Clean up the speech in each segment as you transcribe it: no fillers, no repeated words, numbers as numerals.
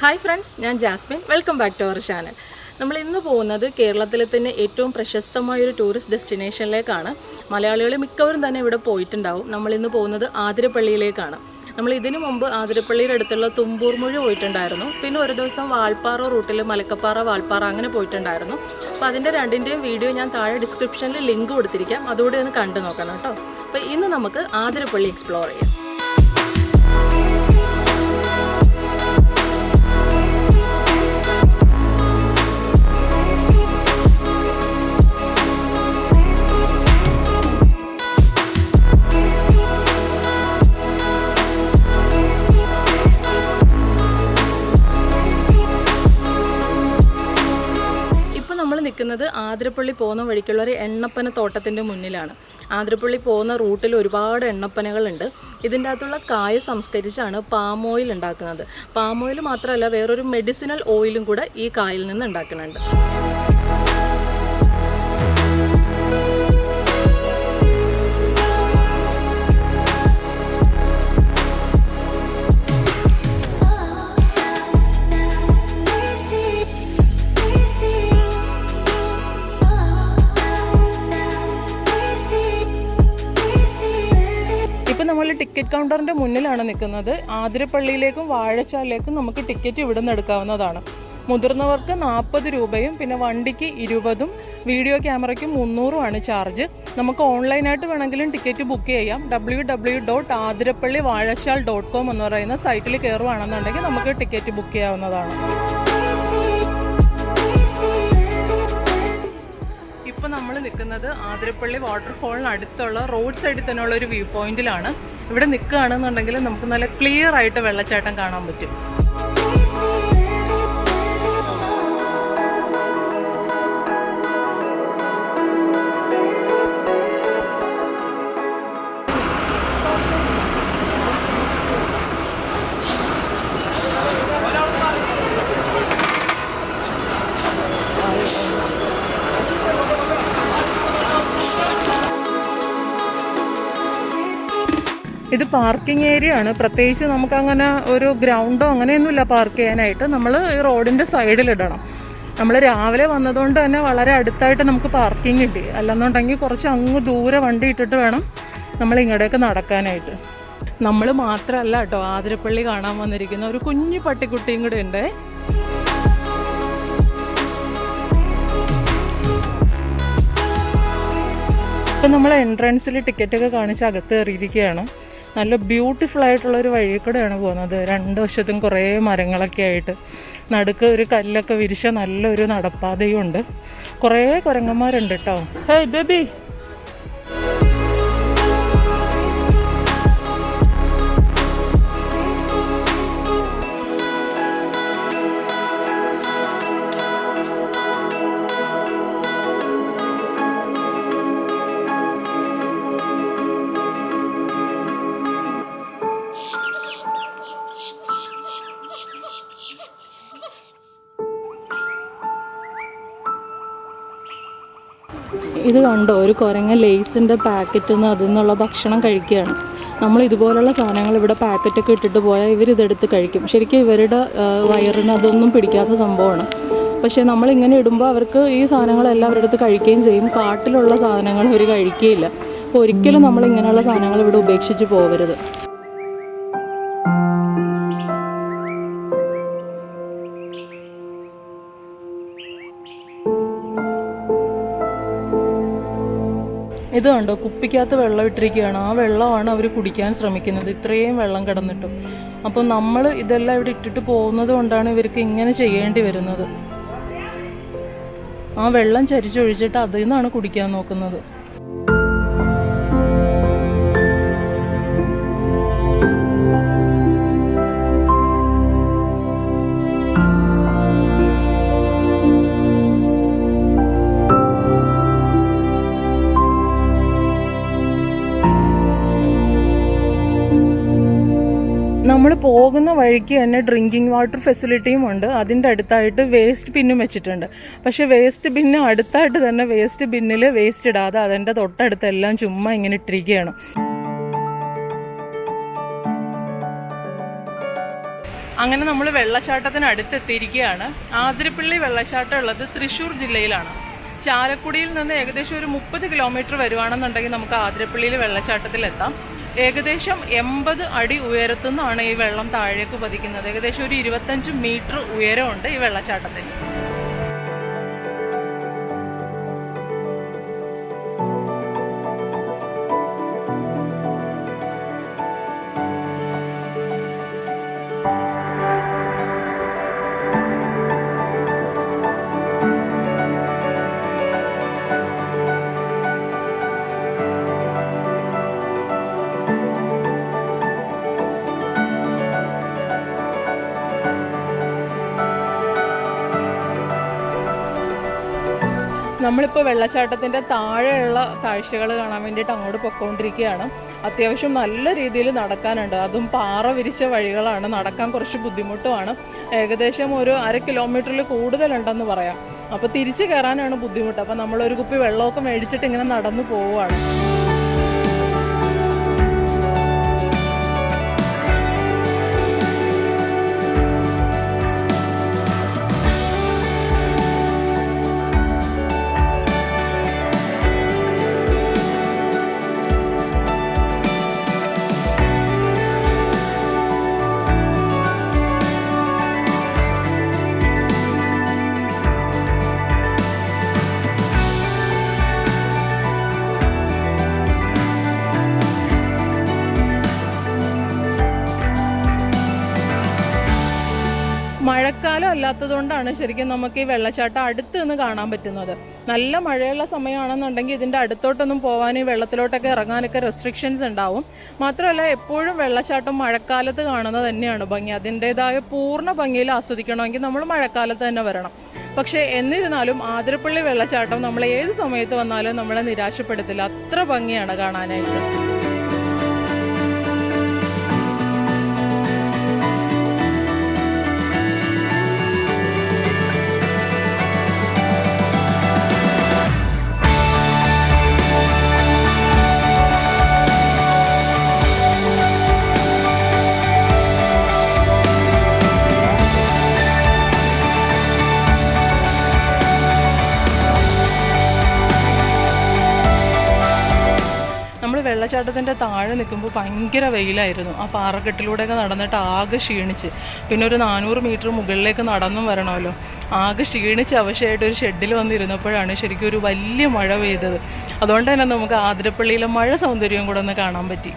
Hi friends, I am Jasmin. Welcome back to our channel. നമ്മൾ ഇന്ന് പോകുന്നത് കേരളത്തിലെ തന്നെ ഏറ്റവും പ്രശസ്തമായ ഒരു ടൂറിസ്റ്റ് ഡെസ്റ്റിനേഷനിലേക്കാണ്. മലയാളികൾ മിക്കവരും തന്നെ ഇവിടെ പോയിട്ടുണ്ടാവും. നമ്മൾ ഇന്ന് പോകുന്നത് ആതിരപ്പള്ളിയിലേക്കാണ്. നമ്മൾ ഇതിനു മുമ്പ് ആതിരപ്പള്ളിയുടെ അടുത്തുള്ള തുമ്പൂർമുഴ പോയിട്ടുണ്ടായിരുന്നു. പിന്നെ ഒരു ദിവസം വാൾപ്പാറ റൂട്ടിൽ മലക്കപ്പാറ വാൾപ്പാറ അങ്ങനെ പോയിട്ടുണ്ടായിരുന്നു. അപ്പോൾ അതിൻ്റെ രണ്ടിൻ്റെയും വീഡിയോ ഞാൻ താഴെ ഡിസ്ക്രിപ്ഷനിൽ ലിങ്ക് കൊടുത്തിരിക്കാം. അതുകൂടെ ഒന്ന് കണ്ടു നോക്കണം കേട്ടോ. അപ്പോൾ ഇന്ന് നമുക്ക് ആതിരപ്പള്ളി എക്സ്പ്ലോർ ചെയ്യാം. നിൽക്കുന്നത് ആതിരപ്പള്ളി പോകുന്ന വഴിക്കുള്ള ഒരു എണ്ണപ്പന തോട്ടത്തിൻ്റെ മുന്നിലാണ്. ആതിരപ്പള്ളി പോകുന്ന റൂട്ടിൽ ഒരുപാട് എണ്ണപ്പനകളുണ്ട്. ഇതിൻ്റെ അകത്തുള്ള കായ സംസ്കരിച്ചാണ് പാം ഓയിൽ ഉണ്ടാക്കുന്നത്. പാം ഓയിൽ മാത്രമല്ല വേറൊരു മെഡിസിനൽ ഓയിലും കൂടെ ഈ കായിൽ നിന്ന് ഉണ്ടാക്കുന്നുണ്ട്. നമ്മൾ ടിക്കറ്റ് കൗണ്ടറിൻ്റെ മുന്നിലാണ് നിൽക്കുന്നത്. ആതിരപ്പള്ളിയിലേക്കും വാഴച്ചാലിലേക്കും നമുക്ക് ടിക്കറ്റ് ഇവിടെ നിന്ന് എടുക്കാവുന്നതാണ്. മുതിർന്നവർക്ക് 40 രൂപയും പിന്നെ വണ്ടിക്ക് 20ഉം വീഡിയോ ക്യാമറയ്ക്ക് 300ഉമാണ് ചാർജ്. നമുക്ക് ഓൺലൈനായിട്ട് വേണമെങ്കിലും ടിക്കറ്റ് ബുക്ക് ചെയ്യാം. www.athirappallywaterfalls.com എന്ന് പറയുന്ന സൈറ്റിൽ കയറുകയാണെന്നുണ്ടെങ്കിൽ നമുക്ക് ടിക്കറ്റ് ബുക്ക് ചെയ്യാവുന്നതാണ്. ഇപ്പോൾ നമ്മൾ നിൽക്കുന്നത് ആതിരപ്പള്ളി വാട്ടർഫോളിന് അടുത്തുള്ള റോഡ് സൈഡിൽ തന്നെയുള്ള ഒരു വ്യൂ പോയിന്റിലാണ്. ഇവിടെ നിൽക്കുകയാണെന്നുണ്ടെങ്കിൽ നമുക്ക് നല്ല ക്ലിയർ ആയിട്ട് വെള്ളച്ചാട്ടം കാണാൻ പറ്റും. ഇത് പാർക്കിംഗ് ഏരിയ ആണ്. പ്രത്യേകിച്ച് നമുക്കങ്ങനെ ഒരു ഗ്രൗണ്ടോ അങ്ങനെയൊന്നുമില്ല പാർക്ക് ചെയ്യാനായിട്ട്. നമ്മൾ ഈ റോഡിൻ്റെ സൈഡിലിടണം. നമ്മൾ രാവിലെ വന്നതുകൊണ്ട് തന്നെ വളരെ അടുത്തായിട്ട് നമുക്ക് പാർക്കിംഗ് കിട്ടി. അല്ലെന്നുണ്ടെങ്കിൽ കുറച്ച് അങ്ങ് ദൂരെ വണ്ടി ഇട്ടിട്ട് വേണം നമ്മൾ ഇങ്ങോട്ടേക്ക് നടക്കാനായിട്ട്. നമ്മൾ മാത്രമല്ല കേട്ടോ ആതിരപ്പള്ളി കാണാൻ വന്നിരിക്കുന്ന ഒരു കുഞ്ഞു പട്ടിക്കുട്ടിയും കൂടെ ഉണ്ട്. ഇപ്പം നമ്മൾ എൻട്രൻസിൽ ടിക്കറ്റൊക്കെ കാണിച്ച് അകത്ത് കയറിയിരിക്കുകയാണ്. നല്ല ബ്യൂട്ടിഫുൾ ആയിട്ടുള്ളൊരു വഴി കൂടെയാണ് പോകുന്നത്. രണ്ട് വശത്തും കുറേ മരങ്ങളൊക്കെ ആയിട്ട് നടുക്ക് ഒരു കല്ലൊക്കെ വിരിച്ച നല്ലൊരു നടപ്പാതയും ഉണ്ട്. കുറേ കുരങ്ങന്മാരുണ്ട് കേട്ടോ. Hey baby. ഇത് കണ്ടോ, ഒരു കുരങ്ങ ലേസിൻ്റെ പാക്കറ്റിൽ നിന്ന് അതിൽ നിന്നുള്ള ഭക്ഷണം കഴിക്കുകയാണ്. നമ്മൾ ഇതുപോലുള്ള സാധനങ്ങൾ ഇവിടെ പാക്കറ്റൊക്കെ ഇട്ടിട്ട് പോയാൽ ഇവരിതെടുത്ത് കഴിക്കും. ശരിക്കും ഇവരുടെ വയറിന് അതൊന്നും പിടിക്കാത്ത സംഭവമാണ്. പക്ഷേ നമ്മളിങ്ങനെ ഇടുമ്പോൾ അവർക്ക് ഈ സാധനങ്ങളെല്ലാം അവരുടെ അടുത്ത് കഴിക്കുകയും ചെയ്യും. കാട്ടിലുള്ള സാധനങ്ങൾ ഇവർ കഴിക്കുകയില്ല. അപ്പോൾ ഒരിക്കലും നമ്മളിങ്ങനെയുള്ള സാധനങ്ങൾ ഇവിടെ ഉപേക്ഷിച്ച് പോകരുത്. ഇത് കണ്ടോ, കുപ്പിക്കകത്ത് വെള്ളം ഇട്ടിരിക്കുകയാണ്. ആ വെള്ളമാണ് അവർ കുടിക്കാൻ ശ്രമിക്കുന്നത്, ഇത്രയും വെള്ളം കിടന്നിട്ടും. അപ്പം നമ്മൾ ഇതെല്ലാം ഇവിടെ ഇട്ടിട്ട് പോകുന്നത് കൊണ്ടാണ് ഇവർക്ക് ഇങ്ങനെ ചെയ്യേണ്ടി വരുന്നത്. ആ വെള്ളം ചരിച്ചൊഴിച്ചിട്ട് അതിൽ നിന്നാണ് കുടിക്കാൻ നോക്കുന്നത്. നമ്മൾ പോകുന്ന വഴിക്ക് തന്നെ ഡ്രിങ്കിങ് വാട്ടർ ഫെസിലിറ്റിയും ഉണ്ട്. അതിൻ്റെ അടുത്തായിട്ട് വേസ്റ്റ് ബിന്നും വെച്ചിട്ടുണ്ട്. പക്ഷേ വേസ്റ്റ് ബിന്ന് അടുത്തായിട്ട് തന്നെ വേസ്റ്റ് ബിന്നിൽ വേസ്റ്റ് ഇടാതെ അതിൻ്റെ തൊട്ടടുത്തെല്ലാം ചുമ്മാ ഇങ്ങനെ ഇട്ടിരിക്കുകയാണ്. അങ്ങനെ നമ്മൾ വെള്ളച്ചാട്ടത്തിന് അടുത്തെത്തിയിരിക്കുകയാണ്. ആതിരപ്പള്ളി വെള്ളച്ചാട്ടം ഉള്ളത് തൃശ്ശൂർ ജില്ലയിലാണ്. ചാലക്കുടിയിൽ നിന്ന് ഏകദേശം ഒരു 30 കിലോമീറ്റർ വരുവാണെന്നുണ്ടെങ്കിൽ നമുക്ക് ആതിരപ്പള്ളിയിൽ വെള്ളച്ചാട്ടത്തിലെത്താം. ഏകദേശം 80 അടി ഉയരത്തു നിന്നാണ് ഈ വെള്ളം താഴേക്ക് പതിക്കുന്നത്. ഏകദേശം ഒരു 25 മീറ്റർ ഉയരമുണ്ട് ഈ വെള്ളച്ചാട്ടത്തിന്. നമ്മളിപ്പോൾ വെള്ളച്ചാട്ടത്തിൻ്റെ താഴെയുള്ള കാഴ്ചകൾ കാണാൻ വേണ്ടിയിട്ട് അങ്ങോട്ട് പൊയ്ക്കൊണ്ടിരിക്കുകയാണ്. അത്യാവശ്യം നല്ല രീതിയിൽ നടക്കാനുണ്ട്. അതും പാറ വിരിച്ച വഴികളാണ്. നടക്കാൻ കുറച്ച് ബുദ്ധിമുട്ടുമാണ്. ഏകദേശം ഒരു 1/2 കിലോമീറ്ററിൽ കൂടുതലുണ്ടെന്ന് പറയാം. അപ്പോൾ തിരിച്ചു കയറാനാണ് ബുദ്ധിമുട്ട്. അപ്പോൾ നമ്മളൊരു കുപ്പി വെള്ളമൊക്കെ മേടിച്ചിട്ട് ഇങ്ങനെ നടന്നു പോവുകയാണ്. മഴക്കാലം അല്ലാത്തതുകൊണ്ടാണ് ശരിക്കും നമുക്ക് ഈ വെള്ളച്ചാട്ടം അടുത്ത് നിന്ന് കാണാൻ പറ്റുന്നത്. നല്ല മഴയുള്ള സമയമാണെന്നുണ്ടെങ്കിൽ ഇതിൻ്റെ അടുത്തോട്ടൊന്നും പോകാൻ, ഈ വെള്ളത്തിലോട്ടൊക്കെ ഇറങ്ങാനൊക്കെ റെസ്ട്രിക്ഷൻസ് ഉണ്ടാവും. മാത്രമല്ല എപ്പോഴും വെള്ളച്ചാട്ടം മഴക്കാലത്ത് കാണുന്നത് തന്നെയാണ് ഭംഗി. അതിൻ്റെതായ പൂർണ്ണ ഭംഗിയിൽ ആസ്വദിക്കണമെങ്കിൽ നമ്മൾ മഴക്കാലത്ത് തന്നെ വരണം. പക്ഷേ എന്നിരുന്നാലും ആതിരപ്പള്ളി വെള്ളച്ചാട്ടം നമ്മൾ ഏത് സമയത്ത് വന്നാലും നമ്മളെ നിരാശപ്പെടുത്തില്ല. അത്ര ഭംഗിയാണ് കാണാനായിട്ട്. വെള്ളച്ചാട്ടത്തിൻ്റെ താഴെ നിൽക്കുമ്പോൾ ഭയങ്കര വെയിലായിരുന്നു. ആ പാറക്കെട്ടിലൂടെയൊക്കെ നടന്നിട്ട് ആകെ ക്ഷീണിച്ച്, പിന്നെ ഒരു 400 മീറ്റർ മുകളിലേക്ക് നടന്നും വരണമല്ലോ. ആകെ ക്ഷീണിച്ച് അവശയായിട്ട് ഒരു ഷെഡിൽ വന്നിരുന്നപ്പോഴാണ് ശരിക്കും ഒരു വലിയ മഴ പെയ്തത്. അതുകൊണ്ട് തന്നെ നമുക്ക് ആതിരപ്പള്ളിയിലെ മഴ സൗന്ദര്യം കൂടെ ഒന്ന് കാണാൻ പറ്റി.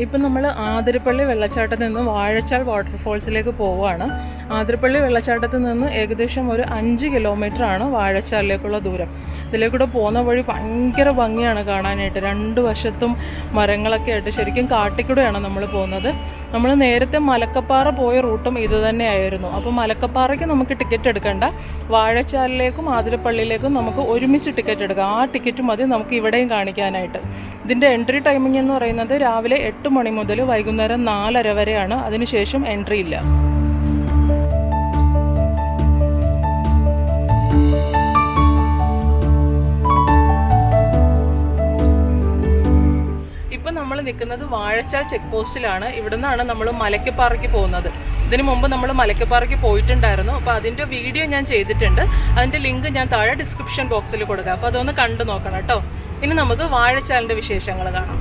ഇപ്പം നമ്മൾ ആതിരപ്പള്ളി വെള്ളച്ചാട്ടത്തിൽ നിന്ന് വാഴച്ചാൽ വാട്ടർഫോൾസിലേക്ക് പോവുകയാണ്. ആതിരപ്പള്ളി വെള്ളച്ചാട്ടത്തിൽ നിന്ന് ഏകദേശം ഒരു 5 കിലോമീറ്ററാണ് വാഴച്ചാലിലേക്കുള്ള ദൂരം. ഇതിലേക്കൂടെ പോകുന്ന വഴി ഭയങ്കര ഭംഗിയാണ് കാണാനായിട്ട്. 2 വശത്തും മരങ്ങളൊക്കെ ആയിട്ട് ശരിക്കും കാട്ടിക്കൂടെയാണ് നമ്മൾ പോകുന്നത്. നമ്മൾ നേരത്തെ മലക്കപ്പാറ പോയ റൂട്ടും ഇത് തന്നെയായിരുന്നു. അപ്പോൾ മലക്കപ്പാറയ്ക്ക് നമുക്ക് ടിക്കറ്റ് എടുക്കണ്ട, വാഴച്ചാലിലേക്കും ആതിരപ്പള്ളിയിലേക്കും നമുക്ക് ഒരുമിച്ച് ടിക്കറ്റ് എടുക്കാം. ആ ടിക്കറ്റ് മതി നമുക്ക് ഇവിടെയും കാണിക്കാനായിട്ട്. ഇതിൻ്റെ എൻട്രി ടൈമിംഗ് എന്ന് പറയുന്നത് രാവിലെ 8 മണി മുതൽ വൈകുന്നേരം 4:30 വരെയാണ്. അതിനുശേഷം എൻട്രി ഇല്ല. നമ്മൾ നിൽക്കുന്നത് വാഴച്ചാൽ ചെക്ക് പോസ്റ്റിലാണ്. ഇവിടെ നിന്നാണ് നമ്മൾ മലക്കപ്പാറയ്ക്ക് പോകുന്നത്. ഇതിനു മുമ്പ് നമ്മൾ മലക്കപ്പാറയ്ക്ക് പോയിട്ടുണ്ടായിരുന്നു. അപ്പോൾ അതിൻ്റെ വീഡിയോ ഞാൻ ചെയ്തിട്ടുണ്ട്. അതിൻ്റെ ലിങ്ക് ഞാൻ താഴെ ഡിസ്ക്രിപ്ഷൻ ബോക്സിൽ കൊടുക്കാം. അപ്പോൾ അതൊന്ന് കണ്ടു നോക്കണം കേട്ടോ. ഇനി നമുക്ക് വാഴച്ചാലിൻ്റെ വിശേഷങ്ങൾ കാണാം.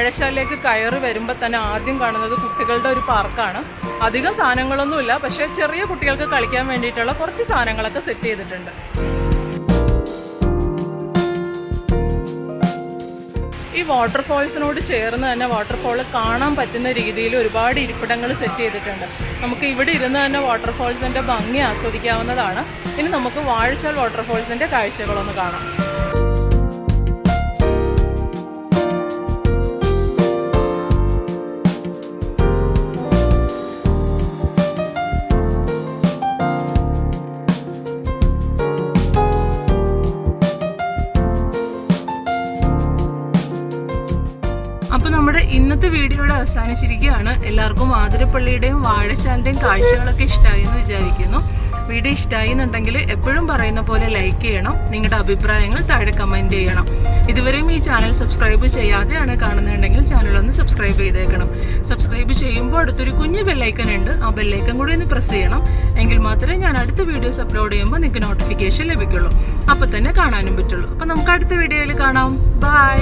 വാഴച്ചാലിലേക്ക് കയറി വരുമ്പോൾ തന്നെ ആദ്യം കാണുന്നത് കുട്ടികളുടെ ഒരു പാർക്കാണ്. അധികം സാധനങ്ങളൊന്നുമില്ല, പക്ഷേ ചെറിയ കുട്ടികൾക്ക് കളിക്കാൻ വേണ്ടിയിട്ടുള്ള കുറച്ച് സാധനങ്ങളൊക്കെ സെറ്റ് ചെയ്തിട്ടുണ്ട്. ഈ വാട്ടർഫോൾസിനോട് ചേർന്ന് തന്നെ വാട്ടർഫോൾ കാണാൻ പറ്റുന്ന രീതിയിൽ ഒരുപാട് ഇരിപ്പിടങ്ങൾ സെറ്റ് ചെയ്തിട്ടുണ്ട്. നമുക്ക് ഇവിടെ ഇരുന്ന് തന്നെ വാട്ടർഫോൾസിൻ്റെ ഭംഗി ആസ്വദിക്കാവുന്നതാണ്. ഇനി നമുക്ക് വാഴച്ചാൽ വാട്ടർഫോൾസിൻ്റെ കാഴ്ചകളൊന്ന് കാണാം. അപ്പോൾ നമ്മുടെ ഇന്നത്തെ വീഡിയോയുടെ അവസാനിച്ചിരിക്കുകയാണ്. എല്ലാവർക്കും ആതിരപ്പള്ളിയുടെയും വാഴച്ചാലിൻ്റെയും കാഴ്ചകളൊക്കെ ഇഷ്ടമായി എന്ന് വിചാരിക്കുന്നു. വീഡിയോ ഇഷ്ടമായി എന്നുണ്ടെങ്കിൽ എപ്പോഴും പറയുന്ന പോലെ ലൈക്ക് ചെയ്യണം. നിങ്ങളുടെ അഭിപ്രായങ്ങൾ താഴെ കമൻറ്റ് ചെയ്യണം. ഇതുവരെയും ഈ ചാനൽ സബ്സ്ക്രൈബ് ചെയ്യാതെയാണ് കാണുന്നുണ്ടെങ്കിൽ ചാനലൊന്ന് സബ്സ്ക്രൈബ് ചെയ്തേക്കണം. സബ്സ്ക്രൈബ് ചെയ്യുമ്പോൾ അടുത്തൊരു കുഞ്ഞു ബെല്ലൈക്കൺ ഉണ്ട്. ആ ബെല്ലൈക്കൺ കൂടി ഒന്ന് പ്രസ് ചെയ്യണം. എങ്കിൽ മാത്രമേ ഞാൻ അടുത്ത വീഡിയോസ് അപ്ലോഡ് ചെയ്യുമ്പോൾ നിങ്ങൾക്ക് നോട്ടിഫിക്കേഷൻ ലഭിക്കുള്ളൂ. അപ്പോൾ തന്നെ കാണാനും പറ്റുള്ളൂ. അപ്പോൾ നമുക്ക് അടുത്ത വീഡിയോയിൽ കാണാം. ബൈ.